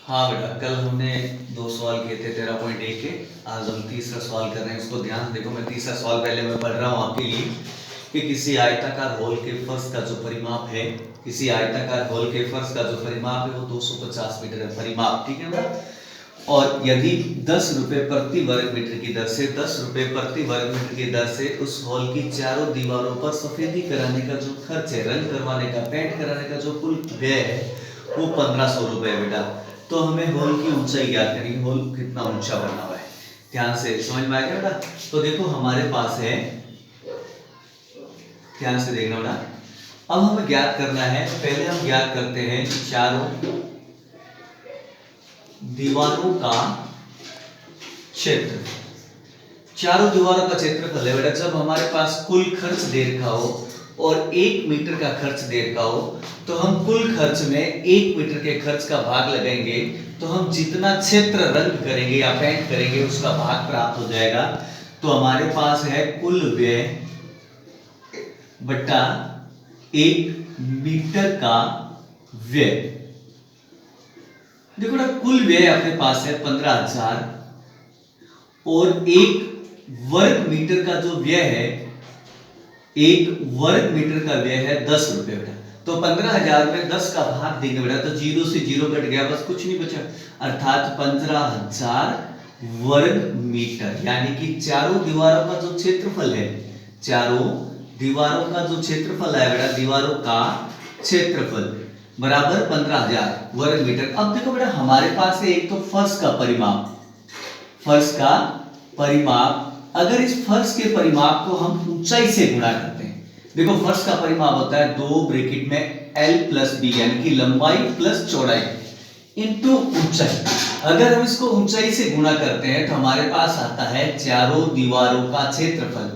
हाँ बेटा, कल हमने दो सवाल किए थे 13.1 के। आज हम तीसरा सवाल कर रहे हैं। उसको ध्यान से देखो। मैं तीसरा सवाल पहले मैं पढ़ रहा हूँ आपके लिए कि किसी आयताकार हॉल के फर्श का जो परिमाप है, किसी आयताकार हॉल के फर्श का जो परिमाप है वो 250 मीटर है। परिमाप, ठीक है ना। और यदि 10 रुपए प्रति वर्ग मीटर की दर से 10 रुपए प्रति वर्ग मीटर की दर से उस हॉल की चारों दीवारों पर सफेदी कराने का जो खर्च है, रंग करवाने का, पेंट कराने का जो कुल व्यय है वो 1500 रुपए है बेटा। तो हमें हॉल की ऊंचाई ज्ञात करनी है। हॉल कितना ऊंचा बना हुआ है, ध्यान से समझ में आ गया बेटा। तो देखो हमारे पास है, ध्यान से देखना बेटा। अब हमें ज्ञात करना है, पहले हम ज्ञात करते हैं चारों दीवारों का क्षेत्र। चारों दीवारों का क्षेत्रफल है बेटा। जब हमारे पास कुल खर्च दे रखा हो और 1 मीटर का खर्च दे रखा हो तो हम कुल खर्च में 1 मीटर के खर्च का भाग लगाएंगे तो हम जितना क्षेत्र रंग करेंगे या पेंट करेंगे उसका भाग प्राप्त हो जाएगा। तो हमारे पास है कुल व्यय बटा 1 मीटर का व्यय। देखो ना, कुल व्यय अपने पास है 15,000 और 1 वर्ग मीटर का जो व्यय है, 1 वर्ग मीटर का व्यय है 10 रुपए बेटा। तो 15,000 में 10 का भाग देंगे बेटा तो 0 से 0 कट गया, बस कुछ नहीं बचा, अर्थात 15,000 वर्ग मीटर। यानी कि चारों दीवारों का जो क्षेत्रफल है, चारों दीवारों का जो क्षेत्रफल है बेटा, दीवारों का क्षेत्रफल बराबर 15,000 वर्ग मीटर। अब देखो बेटा, हमारे पास है एक तो फर्श का परिमाप, फर्श का परिमाप। अगर इस फर्श के परिमाप को हम ऊंचाई से गुणा करते हैं, देखो फर्श का परिमाप होता है 2 ब्रैकेट में L प्लस बी, यानी कि लंबाई प्लस चौड़ाई इनटू ऊंचाई। अगर हम इसको ऊंचाई से गुणा करते हैं तो हमारे पास आता है चारों दीवारों का क्षेत्रफल,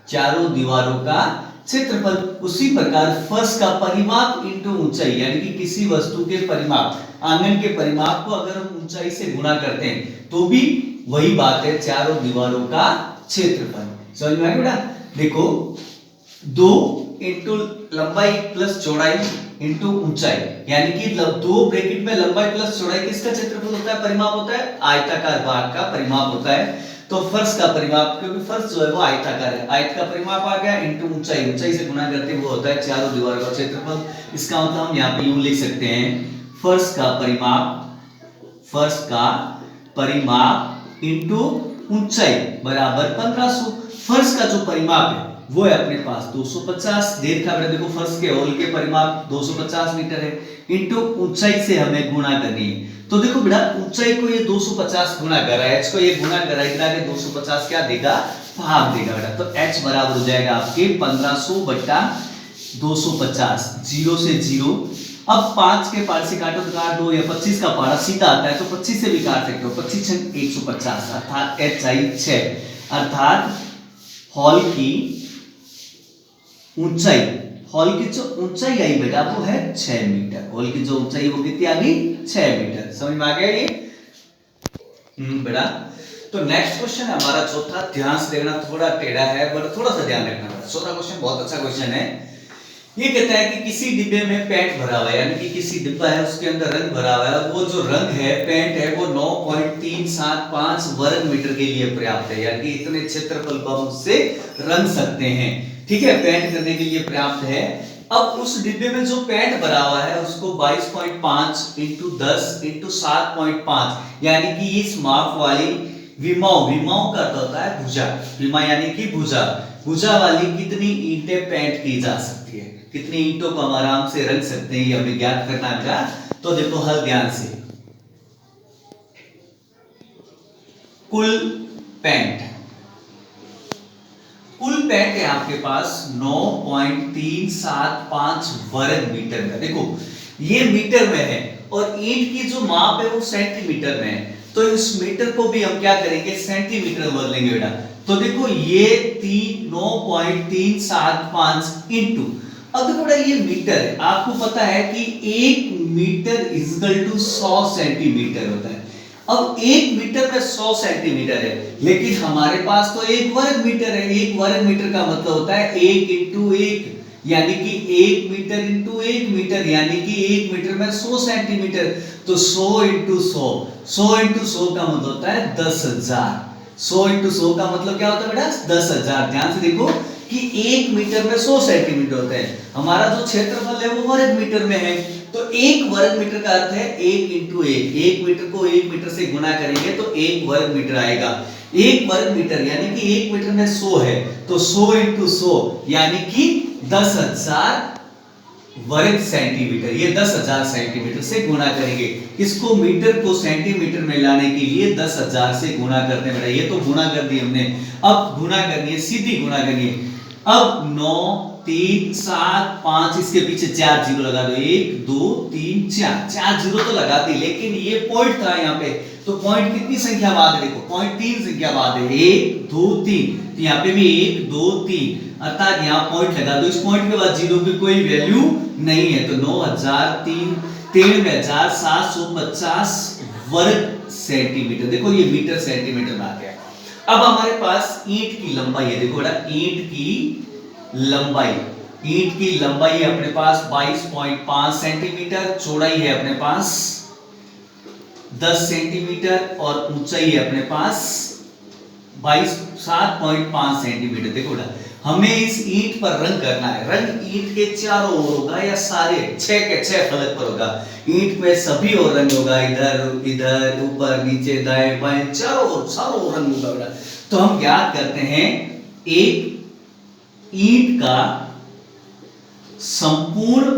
चारों दीवारों का क्षेत्रफल। उसी प्रकार फर्श का परिमाप इनटू ऊंचाई, यानी कि किसी वस्तु के परिमाप, आंगन के परिमाप को अगर हम ऊंचाई से गुणा करते हैं तो भी वही बात है, चारों दीवारों का क्षेत्रफल। समझ में आया बेटा। देखो 2 इंटू लंबाई प्लस चौड़ाई इंटू ऊंचाई, यानी कि 2 ब्रैकेट में लंबाई प्लस चौड़ाई किसका क्षेत्रफल होता है, परिमाप होता है, आयताकार भाग का परिमाप होता है। तो फर्श का परिमाप, क्योंकि फर्श जो है वो आयताकार है, आयत का परिमाप आ गया इंटू ऊंचाई, ऊंचाई से गुणा करते वो होता है चारों दीवारों का क्षेत्रफल। इसका मतलब हम यहाँ पे यूं लिख सकते हैं, फर्श का परिमाप, फर्श का परिमाप इंटू ऊंचाई बराबर 1500। फर्श का जो परिमाप है वो है अपने पास 250 देर का बेटा। देखो फर्श के हॉल के परिमाप 250 मीटर है, इंटू ऊंचाई से हमें गुणा करनी है। तो देखो बेटा, ऊंचाई को ये 250 गुणा कर रहा है, h को ये गुणा कर रहा है, इतना के 250 क्या देगा, भाग देगा बेटा। तो h बराबर हो जाएगा आपके 1500 बटा 250, 0 से 0। अब 5 के पार से काटो तो काट दो, या 25 का पारा सीधा आता है तो 25 से भी काट सकते हो, 25 छंग 150, अर्थात h आई 6। अर्थात हॉल की ऊंचाई, हॉल की जो ऊंचाई आई बेटा वो है 6 मीटर। हॉल की जो ऊंचाई वो कितनी आ गई, 6 मीटर। समझ में आ गया ये बेटा। तो नेक्स्ट क्वेश्चन है हमारा चौथा, ध्यान से देखना, थोड़ा टेढ़ा है पर थोड़ा सा ध्यान रखना। चौथा क्वेश्चन बहुत अच्छा क्वेश्चन है। ये कहता है कि किसी डिब्बे में पेंट भरा हुआ है, यानी कि किसी डिब्बा है उसके अंदर रंग भरा हुआ है, वो जो रंग है, पेंट है, वो 9.375 वर्ग मीटर के लिए पर्याप्त है, यानी कि इतने क्षेत्रफल को हम उससे रंग सकते हैं। ठीक है, पेंट करने के लिए पर्याप्त है। अब उस डिब्बे में जो पेंट भरा हुआ है उसको 22.5 इंटू 10 इंटू 7.5, यानी कि इस माप वाली विमाओं, विमाओं का अर्थ होता है भुजा, विमा यानी कि भुजा, भुजा वाली कितनी ईंटें पेंट की जा सकती है, कितनी ईंटों को हम आराम से रंग सकते हैं, ये हमें ज्ञात करना है। तो देखो हल ध्यान से, कुल पेंट, कुल पेंट है आपके पास 9.375 वर्ग मीटर का। देखो ये मीटर में है और ईंट की जो माप है वो सेंटीमीटर में है, तो इस मीटर को भी हम क्या करेंगे, सेंटीमीटर में बदलेंगे बेटा। तो देखो ये 9.375 इंटू, अब देखो बेटा ये मीटर है, आपको पता है कि 1 मीटर इक्वल टू 100 सेंटीमीटर होता है। अब 1 मीटर में 100 सेंटीमीटर है, लेकिन हमारे पास तो 1 वर्ग मीटर है। 1 वर्ग मीटर का मतलब होता है 1 इंटू 1, यानी कि 1 मीटर इंटू 1 मीटर, यानी कि 1 मीटर में 100 सेंटीमीटर। तो 100 इंटू 100 इंटू 100 का मतलब होता है 10,000। 100 इंटू 100 का मतलब क्या होता है बेटा? 10,000। ध्यान से देखो कि 1 मीटर में 100 सेंटीमीटर होते हैं। हमारा जो क्षेत्रफल है वो वर्ग मीटर में है, तो 1 वर्ग मीटर का अर्थ है 1 इंटू 1। 1 मीटर को 1 मीटर से गुना करेंगे तो 1 वर्ग मीटर आएगा। 1 वर्ग मीटर यानी कि 1 मीटर में 100 है, तो 100 इंटू 100 यानी कि 10,000 वर्ग सेंटीमीटर। ये 10,000 सेंटीमीटर से गुणा करेंगे। इसको मीटर को सेंटीमीटर में लाने के लिए 10,000 से गुणा करते हैं बेटा। ये तो गुणा कर दी हमने, अब गुणा करनी है, सीधी गुणा करनी है। अब 9 3 7 5, इसके पीछे 4 जीरो लगा दो। 1 2 3 4 जीरो तो लगा दी, लेकिन ये पॉइंट था यहाँ पे, तो पॉइंट कितनी संख्या बाद है? देखो पॉइंट 3 संख्या बाद है। 1 2 3, तो यहाँ पे भी 1 2 3, अर्थात यहाँ पॉइंट लगा दो। इस पॉइंट के बाद जीरो की कोई वैल्यू नहीं है, तो 93,750 वर्ग सेंटीमीटर। देखो ये मीटर सेंटीमीटर में आ गया। अब हमारे पास ईंट की लंबाई है, देखो बेटा ईंट की लंबाई है अपने पास 22.5 सेंटीमीटर, चौड़ाई है अपने पास 10 सेंटीमीटर और ऊंचाई है अपने पास 7.5 सेंटीमीटर। देखो बेटा हमें इस ईंट पर रंग करना है। रंग ईंट के चारों ओर होगा या सारे 6 के 6 फलक पर होगा? ईंट में सभी ओर रंग होगा, इधर इधर ऊपर नीचे दाएं बाएं चारों ओर रंग होगा बेटा। तो हम ज्ञात करते हैं एक ईंट का संपूर्ण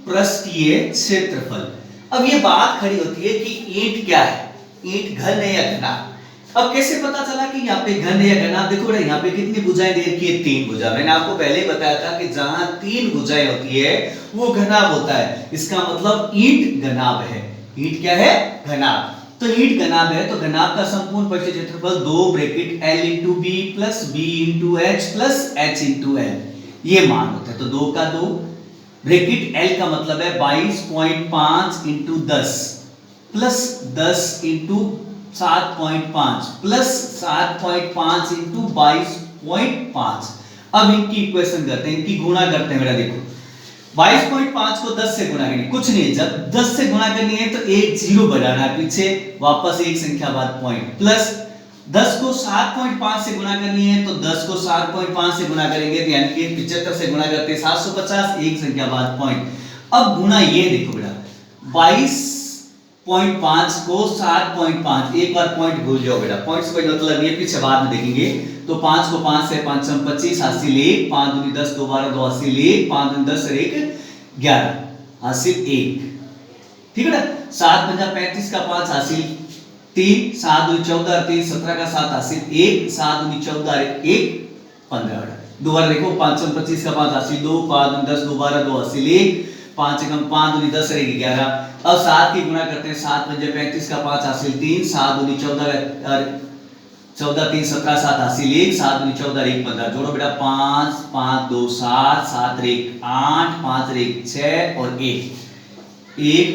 पृष्ठीय क्षेत्रफल। अब ये बात खड़ी होती है कि ईंट क्या है, ईंट घन है या घना? अब कैसे पता चला कि यहाँ पे घन है या घना? देखो बेटा यहाँ पे कितनी भुजाएं दे रखी है? 3 भुजा। मैंने आपको पहले ही बताया था कि जहां 3 भुजाएं होती है वो घनाभ होता है। इसका मतलब ईंट घनाभ है। ईंट क्या है? घनाभ। तो ईंट घनाभ है, तो घनाभ का संपूर्ण पृष्ठीय क्षेत्रफल 2 bracket l into b plus b into h plus h into l, ये मान होता है। तो 2 का 2 ब्रैकेट l का मतलब है 22.5 into 10 plus 10 into 7.5 plus 7.5 into 22.5। अब इनकी इक्वेशन करते हैं, इनकी गुणा करते हैं बेटा। देखो 22.5 को 10 से गुणा करनी, कुछ नहीं, जब 10 से गुणा करनी है तो एक जीरो बढ़ाना है पीछे, वापस एक संख्या बाद पॉइंट, प्लस 10 को 7.5 से गुणा करनी है तो 10 को 7.5 से गुणा करेंगे तो यानी कि 75 से गुणा करते 750, एक संख्या बाद पॉइंट। अब गुणा ये देखो बेटा 22.5 को 7.5, एक बार पॉइंट भूल जाओ बेटा, पॉइंट से कोई मतलब नहीं है, पीछे बाद में देखेंगे। तो 5 को 5 से 5 25, हासिल 1, 5 दूनी 10, 2 12 2 हासिल 1, 5 दूनी 10 और 1 11, हासिल 1। ठीक है ना? 7 पंजा 35 का 5 हासिल 3, 7 दूनी 14 और 3 17 का 7 हासिल 1, 7 दूनी 14 और 1 15। दोबारा देखो 5 25 का 5 हासिल 2, 5 दूनी 10, 2 12 2 हासिल 1, 5 एकम 5 दूनी 10 और 1 11। अब 7 की गुणा करते हैं, 7 पंजे 35 का 5 हासिल 3, 7 दूनी 14 और 14 3 17 7 हासिल 1, 7 दूनी 14 1 15। जोड़ो बेटा 5 5 2 7 7 1 8 5 1 6 और 1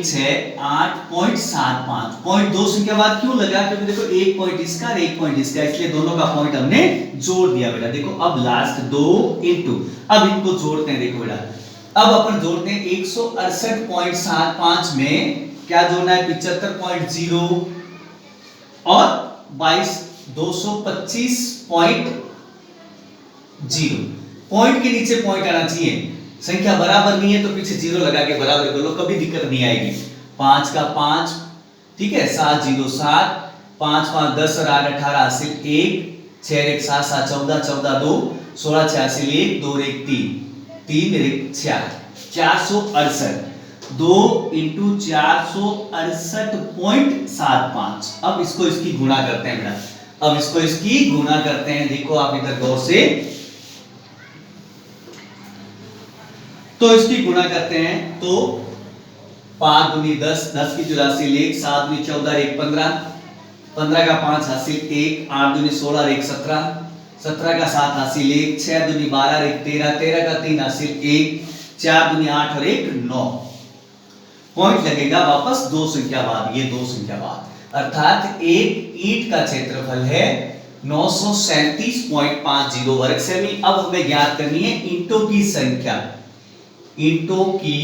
6 8.75। पॉइंट 2 संख्या बाद क्यों लगा? क्योंकि देखो एक पॉइंट इसका और एक पॉइंट इसका, इसलिए दोनों का पॉइंट हमने जोड़ दिया बेटा। देखो अब लास्ट 2 इंटू, अब इनको जोड़ते हैं। देखो बेटा अब अपन जोड़ते हैं 168.75 में क्या जोड़ना है? 75.0 और 225.0। पॉइंट के नीचे पॉइंट आना चाहिए, संख्या बराबर नहीं है तो पीछे जीरो लगा के बराबर कर लो, कभी दिक्कत नहीं आएगी। 5 का 5, ठीक है, 7 0 7, 5 5 10 और 8 18 हासिल 1, 6 1 7 7 14 14 2 16 6 हासिल 1 2 1 3 3 1 4 468। 2 इंटू 468.75। अब इसको इसकी गुणा करते हैं बेटा, अब इसको इसकी गुणा करते हैं। देखो आप इधर गौर से, तो इसकी गुणा करते हैं तो 5 दूनी 10, 10 की 84 1, 7 दूनी 14 1 15, 15 का 5 हासिल 1, 8 दूनी 16 1 17, 17 का 7 हासिल 1, 6 दूनी 12 1 13, 13 का 3 हासिल 1, 4 दूनी 8 और 1 9। पॉइंट लगेगा वापस 2 संख्या बाद, ये 2 संख्या बाद, अर्थात एक ईंट का क्षेत्रफल है 937.50 वर्ग सेमी। अब हमें ज्ञात करनी है ईंटों की संख्या, ईंटों की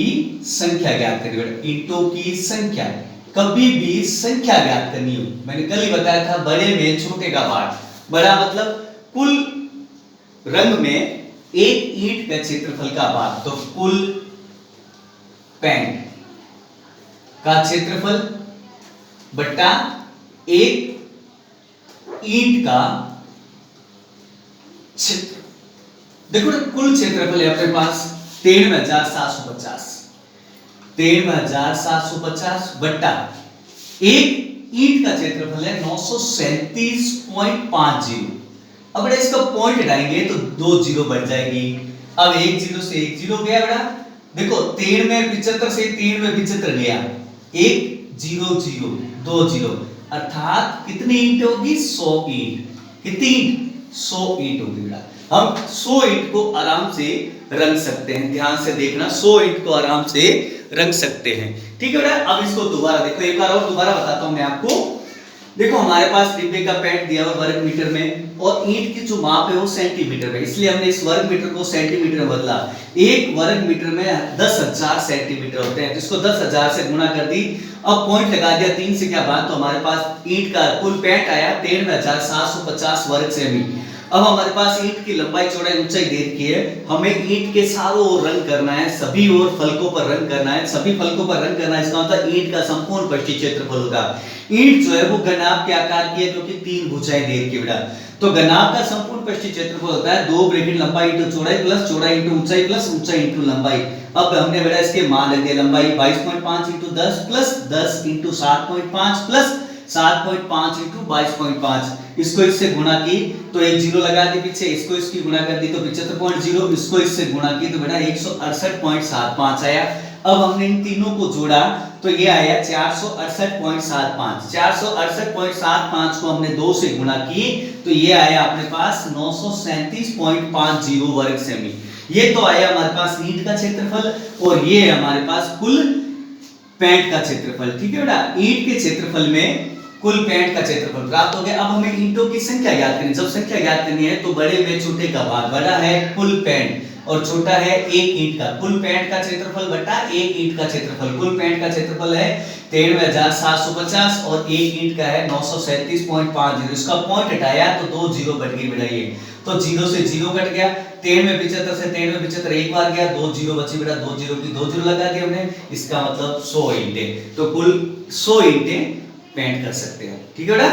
संख्या ज्ञात करिए बेटा, ईंटों की संख्या। कभी भी संख्या ज्ञात करनी हो, मैंने कल ही बताया था बड़े में छोटे का भाग, बड़ा मतलब कुल रंग में एक ईंट का क्षेत्रफल का भाग, तो कुल पेंट का क्षेत्रफल बट्टा एक ईंट का क्षेत्र। देखो ना कुल क्षेत्रफल है अपने पास 93,750, 93,750 बट्टा एक ईंट का क्षेत्रफल है 937.50। अब बेटा इसका पॉइंट हटाएंगे तो 2 जीरो बढ़ जाएगी। अब एक जीरो से एक जीरो गया बेटा, देखो 3 में 75 से 3 में 75 गया, एक जीरो जीरो 2 जीरो, अर्थात कितनी ईंट होगी 100 ईंट। कितनी ईंट 100 ईंट होगी बेटा। हम 100 ईंट को आराम से रंग सकते हैं, ध्यान से देखना 100 ईंट को आराम से रंग सकते हैं, ठीक है बेटा। अब इसको दोबारा देखो, एक बार और दोबारा बताता हूं मैं आपको। देखो हमारे पास डिब्बे का पेंट दिया हुआ वर्ग मीटर में और ईंट की जो माप है वो सेंटीमीटर में, इसलिए हमने इस वर्ग मीटर को सेंटीमीटर में बदला। एक वर्ग मीटर में 10,000 सेंटीमीटर होते हैं, जिसको 10,000 से गुणा कर दी। अब पॉइंट लगा दिया 3 से क्या बात, तो हमारे पास ईंट का कुल पेंट आया 13,750 वर्ग सेमी। अब हमारे पास ईंट की लंबाई चौड़ाई ऊंचाई दे रखी है, हमें ईंट के चारों ओर रंग करना है, सभी ओर फलकों पर रंग करना है, सभी फलकों पर रंग करना है। इसका मतलब ईंट का संपूर्ण पृष्ठीय क्षेत्रफल होगा। ईंट जो है वो घनाभ के आकार की है क्योंकि 3 भुजाएं दे रखी है बेटा, तो घनाभ का संपूर्ण पृष्ठीय क्षेत्रफल होता है 2 ब्रैकेट लंबाई इंटू चौड़ाई प्लस चौड़ाई इंटू ऊंचाई प्लस ऊंचाई इंटू लंबाई। अब हमने बेटा इसके मान रख दिए, लंबाई 22.5 into 10 plus 10 into 7.5 plus 7.5 into 22.5, इसको इससे गुणा की तो एक जीरो लगा दी पीछे, इसको इसकी गुणा कर दी तो 75.0, इसको इससे गुणा की तो बेटा 168.75 आया। अब हमने इन तीनों को जोड़ा तो ये आया 468.75। 468.75 को हमने 2 से गुणा की तो ये आया अपने पास 937.50 वर्ग सेमी। ये तो आया हमारे पास ईंट का क्षेत्रफल और ये हमारे पास कुल पेंट का क्षेत्रफल, ठीक है बेटा। ईंट के क्षेत्रफल में कुल पेंट का क्षेत्रफल प्राप्त हो गया। अब हमें ईंटों की संख्या ज्ञात करनी, जब संख्या ज्ञात करनी है तो बड़े में छोटे का भाग, बड़ा है कुल पेंट और छोटा है एक ईंट का। कुल पेंट का क्षेत्रफल बटा एक ईंट का क्षेत्रफल, कुल पेंट का क्षेत्रफल है 13,750 और एक ईंट का है 937.50। इसका पॉइंट हटाया तो 2 जीरो बढ़ गई बेटा, ये तो जीरो से जीरो कट गया, 13 में 75 से 13 में 75 एक बार गया, 2 जीरो बची बेटा, 2 जीरो की 2 जीरो लगा दिए हमने, इसका मतलब 100 ईंटें। तो कुल 100 ईंटें पेंट कर सकते हैं, ठीक है बेटा।